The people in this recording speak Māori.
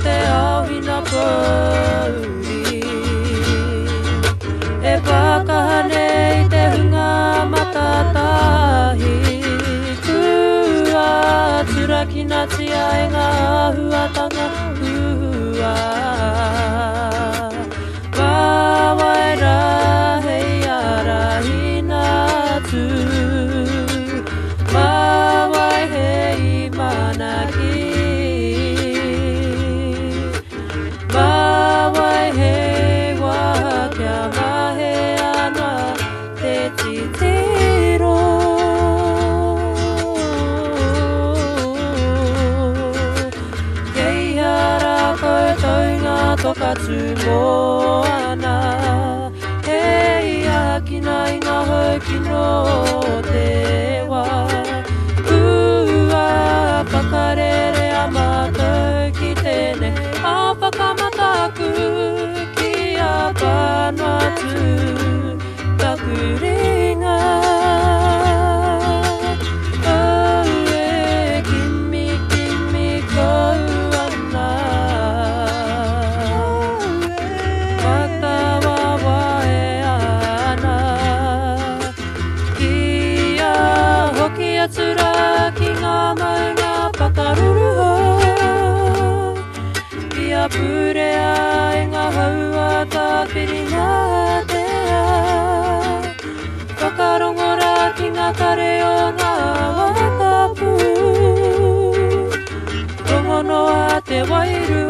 te auhina pauri. E whakahane I te hunga matatahi. Tua turakina tia e ngā huatanga hua. Wawaira hei arahina tu. Mawai hei manaki. Mawai hei waha kia mahe ana te titiro. Kei hara koutou ngā tokatu moana. Hei akina I ngā hoki no te wā. Ua whakarere a mātou ki tēnei. A whakamataku ki a Vanuatu taku ringa. Oh e kimi kimi kou ana. Whakawawa e ana. Kia hoki atura ki ngā maunga whakaruru. Kia purea e ngā haua ka whiringa tea. Whakarongora ki ngā kare o ngā wakapu. Rongonoa te wairu